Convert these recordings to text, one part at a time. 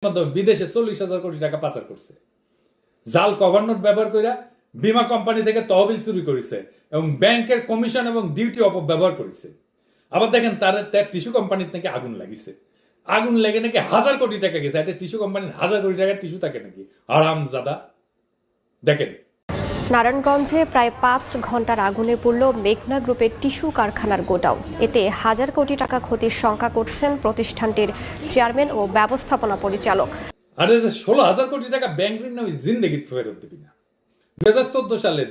মাধ্যমে বিদেশে 40,000 কোটি টাকা পাচার করছে। জাল গভর্নর ব্যবহার করে বীমা কোম্পানি থেকে তহবিল চুরি করেছে এবং ব্যাংকের কমিশন এবং ডিউটি অপব্যবহার করেছে। আবার দেখেন তার টিস্যু কোম্পানির থেকে আগুন লাগিছে, আগুন লেগে নাকি 1,000 কোটি টাকা গেছে। একটা টিস্যু কোম্পানির 1,000 কোটি টাকার টিস্যু থাকে নাকি? হারামজাদা। দেখেন নারায়ণগঞ্জে প্রায় 5 ঘন্টার আগুনে পড়ল মেঘনা গ্রুপের টিস্যু কারখানার গোডাউন। এতে 1,000 কোটি টাকা ক্ষতির শঙ্কা করছেন প্রতিষ্ঠানটির চেয়ারম্যান ও ব্যবস্থাপনা পরিচালক। আরে 16,000 কোটি টাকা ব্যাংক ঋণ আমি জিন্দেগি ফেরত দিবি না। 2014 সালে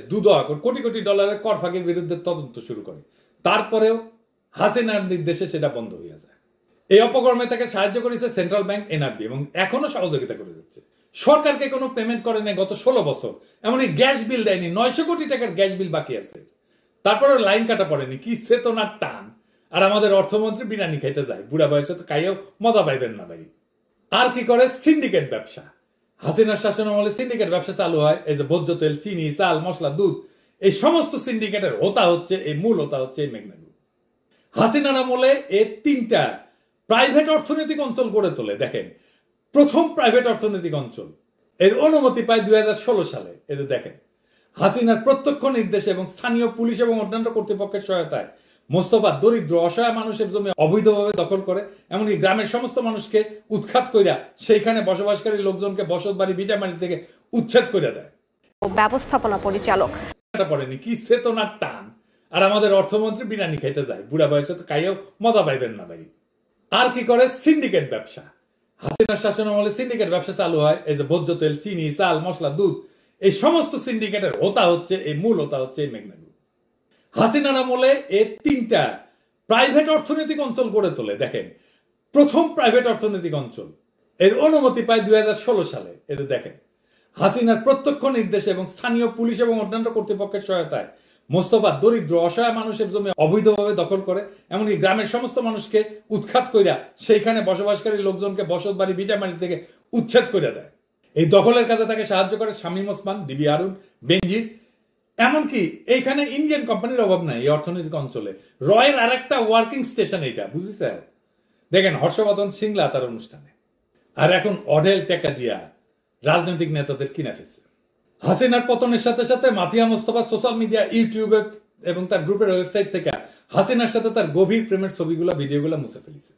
কোটি কোটি ডলারের কর ফাঁকির বিরুদ্ধে তদন্ত শুরু করে, তারপরেও হাসিনার নির্দেশে সেটা বন্ধ হয়ে যায়। এই অপকর্মে তাকে সাহায্য করেছে সেন্ট্রাল ব্যাংক, এনআরবি এবং এখনো সহযোগিতা করে যাচ্ছে। সরকারকে কোনো পেমেন্ট করে নেই গত 16 বছর। এমনকি গ্যাস বিল দেয়নি, 900 কোটি টাকার গ্যাস বিল বাকি আছে। তারপরে লাইন কাটা পড়েনি, কি চেতনার টান। আর আমাদের অর্থমন্ত্রী বিরিয়ানি খাইতে যায়, বুড়া বয়সে তো খাইয়েও মজা পাইবেন না ভাই। আর কি করে? সিন্ডিকেট ব্যবসা। হাসিনার শাসন আমলে সিন্ডিকেট ব্যবসা চালু হয়। এই যে ভোজ্য তেল, চিনি, চাল, মশলা, দুধ, এই সমস্ত সিন্ডিকেটের হোতা হচ্ছে, এই মূল হোতা হচ্ছে এই মেঘনা গ্রুপ। হাসিনার আমলে এই 3টা প্রাইভেট অর্থনৈতিক অঞ্চল গড়ে তোলে। দেখেন, প্রথম প্রাইভেট অর্থনৈতিক অঞ্চল এর অনুমতি পায় 2016 সালে। এতে দেখেন, হাসিনার প্রত্যক্ষ নির্দেশে এবং স্থানীয় পুলিশ এবং অন্যান্য কর্তৃপক্ষের সহায়তায় মোস্তফা দরিদ্র অসহায় মানুষের জমি অবৈধভাবে দখল করে, এমনকি গ্রামের সমস্ত মানুষকে উৎখাত কইরা সেইখানে বসবাসকারী লোকজনকে বসত বাড়ি ভিটামারি থেকে উচ্ছেদ করে দেয়। ব্যবস্থাপনা পরিচালক পড়েনি, কি চেতনার টান। আর আমাদের অর্থমন্ত্রী বিরিয়ানি খাইতে যায়, বুড়া বয়সে তো খাইয়েও মজা পাইবেন না ভাই। আর কি করে? সিন্ডিকেট ব্যবসা। হাসিনার শাসন আমলে সিন্ডিকেট ব্যবসা চালু হয়। এই যে ভোজ্য তেল, চিনি, চাল, মশলা, দুধ, এই সমস্ত সিন্ডিকেটের হোতা হচ্ছে, এই মূল হোতা হচ্ছে এই মেঘনা গ্রুপ। হাসিনার আমলে এই 3টা প্রাইভেট অর্থনৈতিক অঞ্চল গড়ে তোলে। দেখেন, প্রথম প্রাইভেট অর্থনৈতিক অঞ্চল এর অনুমতি পায় 2016 সালে। এতে দেখেন, হাসিনার প্রত্যক্ষ নির্দেশে এবং স্থানীয় পুলিশ এবং অন্যান্য কর্তৃপক্ষের সহায়তায় মোস্তফা দরিদ্র অসহায় মানুষের জমি অবৈধভাবে দখল করে, এমনকি গ্রামের সমস্ত মানুষকে উৎখাত কইরা সেইখানে বসবাসকারী লোকজনকে বসত বাড়ি ভিটামারি থেকে উচ্ছেদ করে দেয়। এই দখলের কাজে তাকে সাহায্য করে শামীম ওসমান, ডিবি আরুন, বেনজির। এমনকি এইখানে ইন্ডিয়ান কোম্পানির অভাব নাই। এই অর্থনৈতিক অঞ্চলে রয়ের আর একটা ওয়ার্কিং স্টেশন এটা, বুঝেছে? দেখেন হর্ষবর্ধন সিংলা তার অনুষ্ঠানে। আর এখন অঢেল টাকা দিয়া রাজনৈতিক নেতাদের কিনা ফেলছে। হাসিনার পতনের সাথে সাথে মাফিয়া মোস্তফা সোশ্যাল মিডিয়া, ইউটিউবে এবং তার গ্রুপের ওয়েবসাইট থেকে হাসিনার সাথে তার গভীর প্রেমের ছবিগুলো, ভিডিওগুলো মুছে ফেলেছে।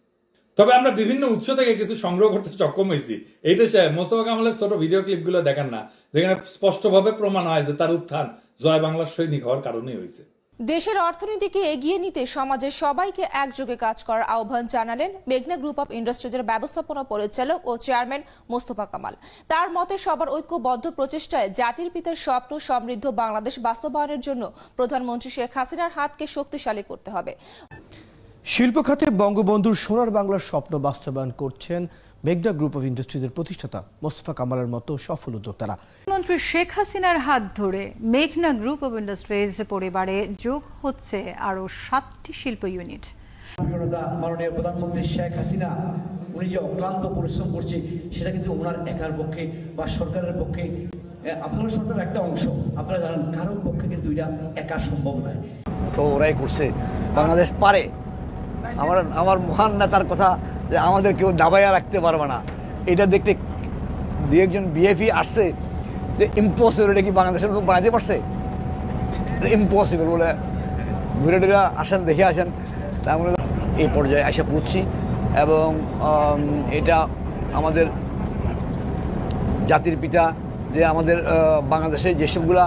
তবে আমরা বিভিন্ন উৎস থেকে কিছু সংগ্রহ করতে সক্ষম হয়েছি। এইটা মোস্তফা কামালের ছোট ভিডিও ক্লিপগুলো দেখান না, যেখানে স্পষ্টভাবে প্রমাণ হয় যে তার উত্থান জয় বাংলার সৈনিক হওয়ার কারণেই হয়েছে। দেশের অর্থনীতিকে এগিয়ে নিতে সমাজের সবাইকে একযোগে কাজ করার আহ্বান জানালেন মেঘনা গ্রুপ অব ইন্ডাস্ট্রিজের ব্যবস্থাপনা পরিচালক ও চেয়ারম্যান মোস্তফা কামাল। তার মতে সবার ঐক্যবদ্ধ প্রচেষ্টায় জাতির পিতার স্বপ্ন সমৃদ্ধ বাংলাদেশ বাস্তবায়নের জন্য প্রধানমন্ত্রী শেখ হাসিনার হাতকে শক্তিশালী করতে হবে। শিল্প খাতে বঙ্গবন্ধুর সোনার বাংলার স্বপ্ন বাস্তবায়ন করছেন মেঘনা গ্রুপ অব ইন্ডাস্ট্রিজের প্রতিষ্ঠাতা মোস্তফা কামালের মতো সফল উদ্যোক্তারা। প্রধানমন্ত্রী শেখ হাসিনার হাত ধরে মেঘনা গ্রুপ অব ইন্ডাস্ট্রিজ পরিবারে যোগ হচ্ছে আরো 7টি শিল্প ইউনিট। মাননীয় প্রধানমন্ত্রী শেখ হাসিনা উনি যে অক্লান্ত পরিশ্রম করছে সেটা কিন্তু ওনার একার পক্ষে বা সরকারের পক্ষে, আপনারা সরকারের একটা অংশ, আপনারা জানেন কারোর পক্ষে কিন্তু এটা একা সম্ভব নয়। তো ওরাই করছে, বাংলাদেশ পারে। আমার মহান নেতার কথা যে আমাদের কেউ দাবাইয়া রাখতে পারবে না, এটা দেখতে 2-1জন বিএফি আসছে যে ইম্পসিবল, এটা কি বাংলাদেশের লোক বানাতে পারছে? ইম্পসিবল বলে ঘুরে টুরে আসেন, দেখে আসেন। তারপরে এই পর্যায়ে এসে পৌঁছছি এবং এটা আমাদের জাতির পিতা যে আমাদের বাংলাদেশে যেসবগুলা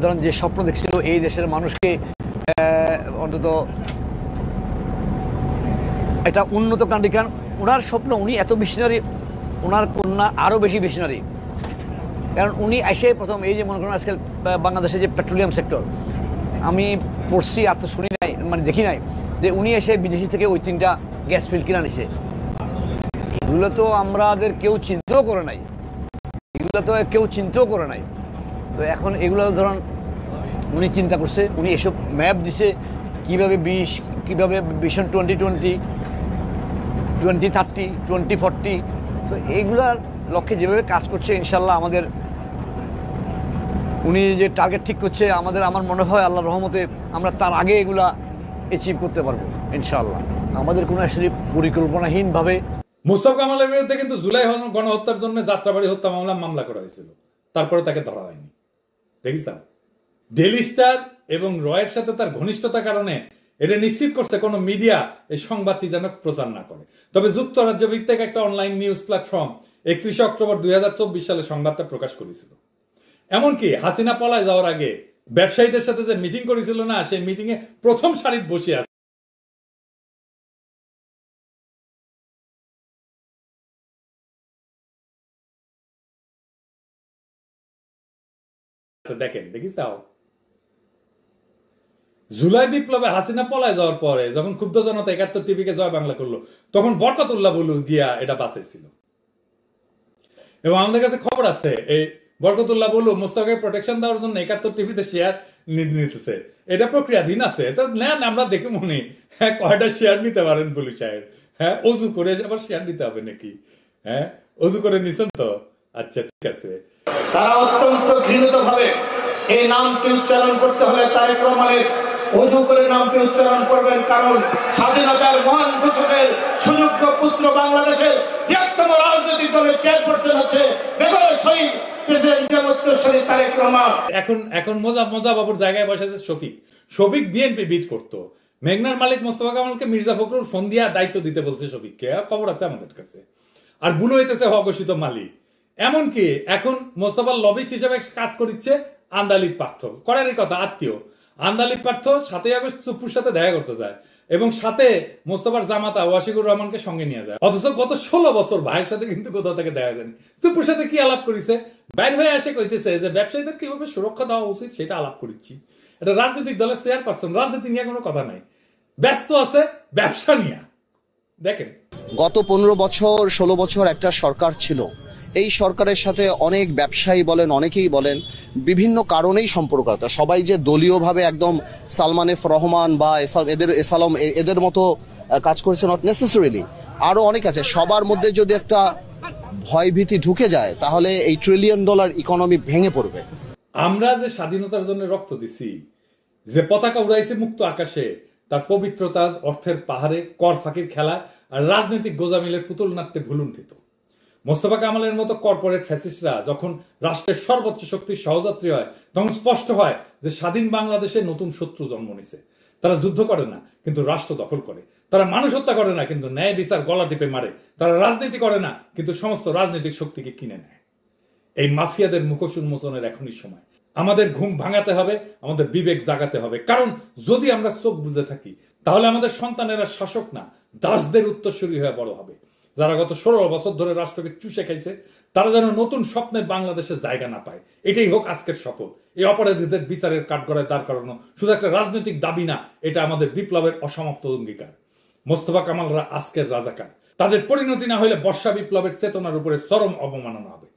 ধরেন যে স্বপ্ন দেখছিল এই দেশের মানুষকে অন্তত একটা উন্নত কান্ট্রি, কারণ ওনার স্বপ্ন, উনি এত মিশনারি, ওনার কন্যা আরও বেশি মিশনারি। কারণ উনি এসে প্রথম এই যে মনে করেন আজকাল বাংলাদেশে যে পেট্রোলিয়াম সেক্টর, আমি পড়ছি আর তো শুনি নাই, মানে দেখি নাই যে উনি এসে বিদেশি থেকে ওই 3টা গ্যাস ফিল্ড কিনা নিছে। এগুলো তো আমাদের কেউ চিন্তাও করে নাই, তো এখন এগুলো ধরুন উনি চিন্তা করছে, উনি এসব ম্যাপ দিছে কীভাবে কীভাবে ভিশন 2020, 2030, 2040, তো এইগুলার লক্ষ্যে যেভাবে কাজ করছে ইনশাল্লাহ আমাদের উনি যে টার্গেট ঠিক করছে আমার মনে হয় আল্লাহর রহমতে আমরা তার আগে এগুলা অ্যাচিভ করতে পারবো ইনশাল্লাহ। আমাদের কোনো আসলে পরিকল্পনাহীনভাবে মোস্তফা কামালের বিরুদ্ধে কিন্তু জুলাই গণহত্যার জন্য যাত্রাবাড়ি হত্যা মামলা করা হয়েছিল, তারপরে তাকে ধরা হয়নি। দেখিস ডেইলি স্টার এবং রয়ের সাথে তার ঘনিষ্ঠতার কারণে এটা নিশ্চিত করছে কোন মিডিয়া এই সংবাদটি যেন প্রচার না করে। তবে যুক্তরাজ্য ভিত্তিক একটা অনলাইন নিউজ প্ল্যাটফর্ম 31 অক্টোবর 2024 সালে সংবাদটা প্রকাশ করেছিল। এমনকি হাসিনা পলায় যাওয়ার আগে ব্যবসায়ীদের সাথে যে মিটিং করেছিল না, সেই মিটিং এ প্রথম সারিতে বসে আছে। দেখেন দেখিস জুলাই বিপ্লবে হাসিনা পলায় যাওয়ার পরে যখন ক্ষুব্ধ জনতা 71 টিভিকে জয় বাংলা করলো, তখন বরকতুল্লাহ বুলু গিয়া এটা বাঁচাইছিল। এবং আমাদের কাছে খবর আছে এই বরকতুল্লাহ বুলু মোস্তফাকে প্রোটেকশন দেওয়ার জন্য 71 টিভিতে শেয়ার নিতেছে। এটা প্রক্রিয়াধীন আছে, তো নেন আমরা দেখে মনে কয়টা শেয়ার নিতে পারেন বুলু সাহেব। হ্যাঁ, অজু করে আবার শেয়ার নিতে হবে নাকি? হ্যাঁ, অজু করে নিছেন তো? আচ্ছা ঠিক আছে। তারা অত্যন্ত ঘৃণিত ভাবে এই নামটি উচ্চারণ করতে হলে তারেক রহমানের অজু করে নামটি উচ্চারণ করবেন, কারণ স্বাধীনতার মহান ঘোষকের সুযোগ্য পুত্র বাংলাদেশের বৃহত্তম রাজনৈতিক দলের চেয়ারপারসন হচ্ছে বেগম শহীদ প্রেসিডেন্ট উত্তরসূরি তারেক রহমান। এখন মজা বাবুর জায়গায় বসে আছে শফিক বিএনপি বিট করতো। মেঘনার মালিক মোস্তফা কামালকে মির্জা ফখরুল ফোন দিয়া দায়িত্ব দিতে বলছে শফিককে, খবর আছে আমাদের কাছে। আর বুলু হইতেছে অঘোষিত মালিক। এমনকি এখন মোস্তফার লবিস্ট হিসেবে কাজ করছে আন্দালিব পার্থ, করারই কথা আত্মীয়। আন্দালিব পার্থ 7 আগস্ট চুপ্পুর সাথে দেখা করতে যায় এবং সাথে মোস্তফার জামাতা ওয়াশিকুর রহমানকে সঙ্গে নিয়ে যায়। অথচ গত 16 বছর ভাইয়ের সাথে কিন্তু কোথাও থেকে দেখা যায়নি। চুপ্পুর সাথে কি আলাপ করেছে? বাইর হয়ে আসে কইতেছে যে ব্যবসায়ীদের কিভাবে সুরক্ষা দেওয়া উচিত সেটা আলাপ করেছি। এটা রাজনৈতিক দলের চেয়ারপারসন, রাজনীতি নিয়ে কোনো কথা নাই, ব্যস্ত আছে ব্যবসা নিয়ে। দেখেন গত 15 বছর 16 বছর একটা সরকার ছিল, এই সরকারের সাথে অনেক ব্যবসায়ী বলেন, অনেকেই বলেন বিভিন্ন কারণেই সম্পর্ক আছে। সবাই যে দলীয়ভাবে একদম সালমান এফ রহমান বা এদের মতো কাজ করেছে নট নেসেসারিলি, আরো অনেক আছে। সবার মধ্যে যদি একটা ভয়ভীতি ঢুকে যায় তাহলে এই $1 ট্রিলিয়ন ইকোনমি ভেঙে পড়বে। আমরা যে স্বাধীনতার জন্য রক্ত দিছি, যে পতাকা উড়াইছে মুক্ত আকাশে, তার পবিত্রতা অর্থের পাহাড়ে, কর ফাঁকির খেলা আর রাজনৈতিক গোজামিলের পুতুল নাট্যে ভুলুণ্ঠিত। মোস্তফা কামালের মতো কর্পোরেট ফ্যাসিস্টরা যখন রাষ্ট্রের সর্বোচ্চ শক্তির সহযাত্রী হয়, তখন স্পষ্ট হয় যে স্বাধীন বাংলাদেশে নতুন শত্রু জন্ম নিছে। তারা যুদ্ধ করে না কিন্তু রাষ্ট্র দখল করে, তারা মানুষ হত্যা করে না কিন্তু ন্যায় বিচার গলা টিপে মারে, তারা রাজনীতি করে না কিন্তু সমস্ত রাজনৈতিক শক্তিকে কিনে নেয়। এই মাফিয়াদের মুখোশ উন্মোচনের এখনই সময়। আমাদের ঘুম ভাঙাতে হবে, আমাদের বিবেক জাগাতে হবে। কারণ যদি আমরা চোখ বুঝে থাকি তাহলে আমাদের সন্তানেরা শাসক না, দাসদের উত্তরসূরি হয়ে বড় হবে। যারা গত 16 বছর ধরে রাষ্ট্রকে চুষে খাইছে, তারা যেন নতুন স্বপ্নের বাংলাদেশে জায়গা না পায়। এটাই হোক আজকের শপথ। এই অপরাধীদের বিচারের কাঠগড়ায় দাঁড় করানো শুধু একটা রাজনৈতিক দাবি না, এটা আমাদের বিপ্লবের অসমাপ্ত অঙ্গীকার। মোস্তফা কামালরা আজকের রাজাকার, তাদের পরিণতি না হলে বর্ষা বিপ্লবের চেতনার উপরে চরম অবমাননা হবে।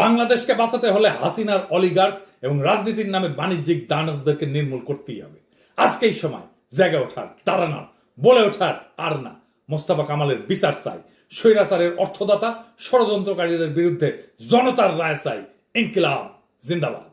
বাংলাদেশকে বাঁচাতে হলে হাসিনার অলিগার্ক এবং রাজনীতির নামে বাণিজ্যিক দানবদেরকে নির্মূল করতেই হবে। আজকেই সময় জেগে ওঠার, তারা না বলে ওঠার আর না। মোস্তফা কামালের বিচার চাই, স্বৈরাচারের অর্থদাতা ষড়যন্ত্রকারীদের বিরুদ্ধে জনতার রায় চাই। ইনকিলাব জিন্দাবাদ।